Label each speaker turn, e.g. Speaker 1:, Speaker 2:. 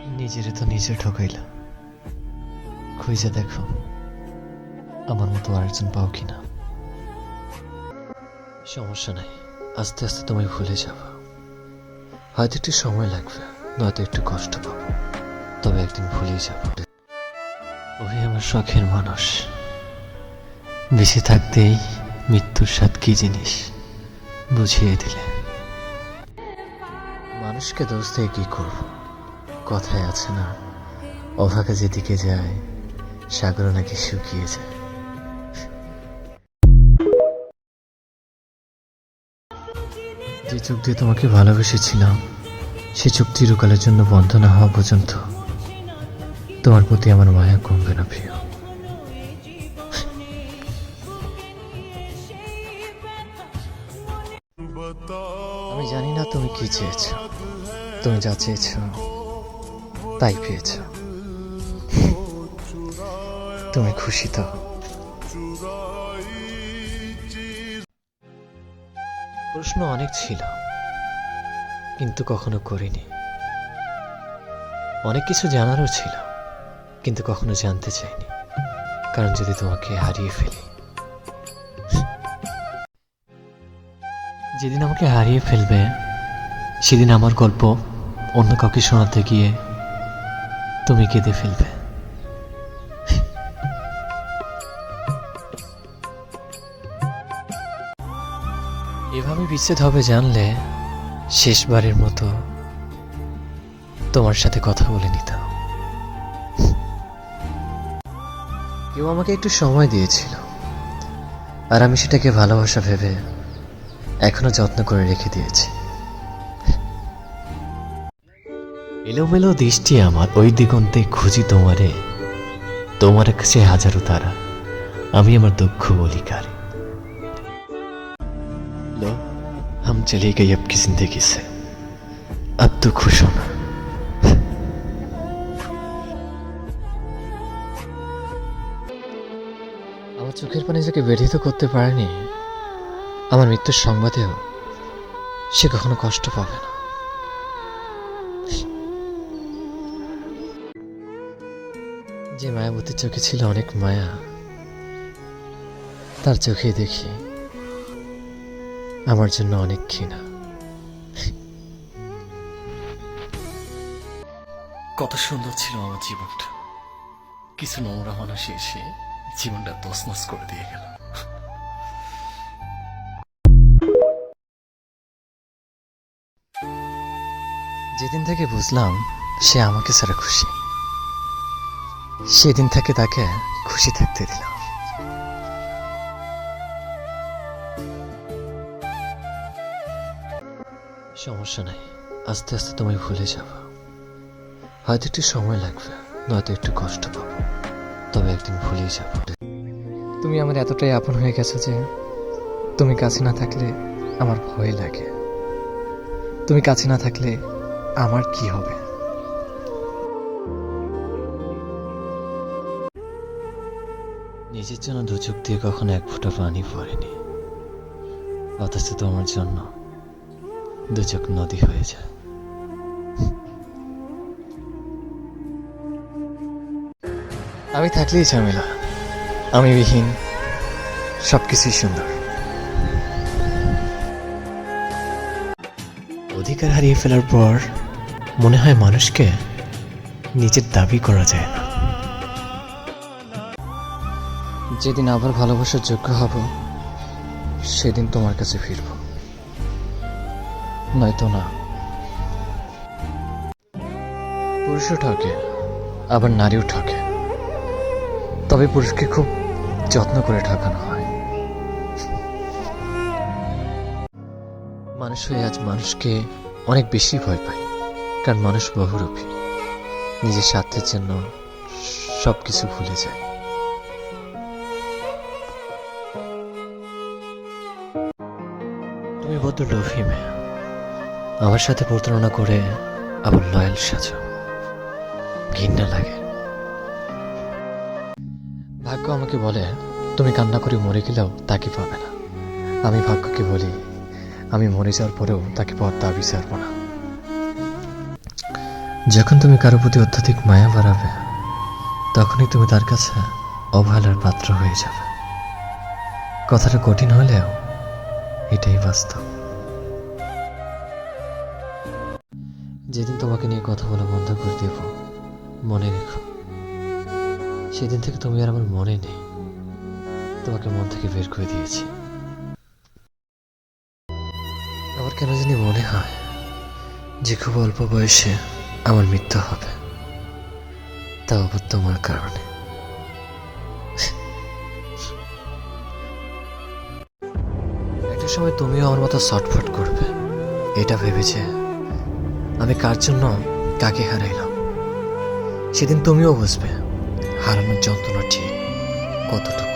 Speaker 1: নিজেরে তো নিজে ঠকাইলা। খুঁজে দেখো আমার মতো আরেকজন পাও কিনা। সমস্যা নাই, আস্তে আস্তে তুমি ভুলে যাবো। হয়তো একটু সময় লাগবে, নয়তো একটু কষ্ট পাবো, তবে একদিন ভুলেই যাবো। ওই আমার শখের মানুষ, বেঁচে থাকতেই মৃত্যুর স্বাদ কি জিনিস বুঝিয়ে দিলে। মানুষকে দোষ দিয়ে কি করব? কথায় আছে না, অভাগা যেদিকে যায় সাগর নাকি শুকিয়ে যায়। যে চোখ দিয়ে তোমাকে ভালোবেসেছিলাম, সে চোখ চিরকালের জন্য বন্ধ না হওয়া পর্যন্ত তোমার প্রতি আমার মায়া কমবে না প্রিয়। আমি জানি না তুমি কি চেয়েছ, তুমি যা চেয়েছ তাই পেয়েছ। তুমি খুশি তো? প্রশ্ন অনেক ছিল, কিন্তু কখনো করিনি। অনেক কিছু জানারও ছিল, কিন্তু কখনো জানতে চাইনি, কারণ যদি তোমাকে হারিয়ে ফেলি, যেদিন আমাকে হারিয়ে ফেলবে সেদিন আমার গল্প অন্য কাউকে শোনাতে গিয়ে তুমি কেঁদে ফেলবে। এভাবে বিচ্ছেদ হবে জানলে শেষবারের মতো তোমার সাথে কথা বলে নিতাম। কেউ আমাকে একটু সময় দিয়েছিল, আর আমি সেটাকে ভালোবাসা ভেবে এখনো যত্ন করে রেখে দিয়েছি। এলোমেলো দৃষ্টি আমার, ওই দিগন্তে খুঁজি তোমারে, তোমার কাছে হাজারো তারা, আমি আমার দুঃখ বলি কারে। लो हम चले गए अब की जिंदगी से, अब तो खुश होना। আমার চোখের পানি যাকে ব্যথিত করতে পারেনি, আমার মৃত্যুর সংবাদেও সে কখনো কষ্ট পাবে না। যে মায়াবতীর চোখে ছিল অনেক মায়া, তার চোখে দেখি আমার জন্য অনেক ঘৃণা। কত সুন্দর ছিল আমার জীবনটা, কিছু নোংরা মানুষ এসে জীবনটা তছনছ করে দিয়ে গেল। যেদিন থেকে বুঝলাম সে আমাকে ছাড়া খুশি, সেদিন থেকে তাকে খুশি থাকতে দিলাম। সমস্যা নাই, আস্তে আস্তে তুমি ভুলে যাবো। হয়তো একটু সময় লাগবে, নয়তো একটু কষ্ট পাবো, তবে একদিন ভুলেই যাবো। তুমি আমার এতটাই আপন হয়ে গেছো যে তুমি কাছে না থাকলে আমার ভয় লাগে। তুমি কাছে না থাকলে আমার কি হবে? নিজের জন্য দু চোখ দিয়ে কখনো এক ফোঁটা পানি পড়েনি, অথচ তোমার জন্য দু চোখ নদী হয়ে যায়। আমি থাকলেই ঝামেলা, আমি বিহীন সবকিছুই সুন্দর। অধিকার হারিয়ে ফেলার পর মনে হয় মানুষকে নিজের দাবি করা যায় না। যেদিন আবার ভালোবাসার যোগ্য হব, সেদিন তোমার কাছে ফিরব, নয়তো না। পুরুষও ঠকে, আবার নারীও ঠকে, তবে পুরুষকে খুব যত্ন করে ঠকানো হয়। মানুষ হয়ে আজ মানুষকে অনেক বেশি ভয় পায়, কারণ মানুষ বহুরূপী, নিজের স্বার্থের জন্য সবকিছু ভুলে যায়। তুমি বড্ড লোভী মেয়ে, আমার সাথে প্রতারণা করে আবার লয়াল সাজো, ঘৃণা লাগে। ভাগ্য আমাকে বলে তুমি কান্না করে মরে গেলেও তাকে পাবে না। আমি ভাগ্যকে বলি আমি মরে যাওয়ার পরেও তাকে পাওয়ার দাবি ছাড়ব না। যখন তুমি কারো প্রতি অত্যধিক মায়া বাড়াবে, তখনই তুমি তার কাছে অবহেলার পাত্র হয়ে যাবে। কথাটা কঠিন হলেও এটাই বাস্তব। যেদিন তোমাকে নিয়ে কথা বলা বন্ধ করে দেব, মনে রেখো, সেদিন থেকে তুমি আর আমার মনে নেই। তোমাকে মন থেকে বের করে দিয়েছি। আমার কেন জানি মনে হয় যে খুব অল্প বয়সে আমার মৃত্যু হবে, তাও আবার তোমার কারণে। একটা সময় তুমিও আমার মতো ছটফট করবে, এটা ভেবেছে আমি কার জন্য কাকে হারাইলাম। সেদিন তুমিও বুঝবে হারানোর যন্ত্রণা ঠিক কতটুকু।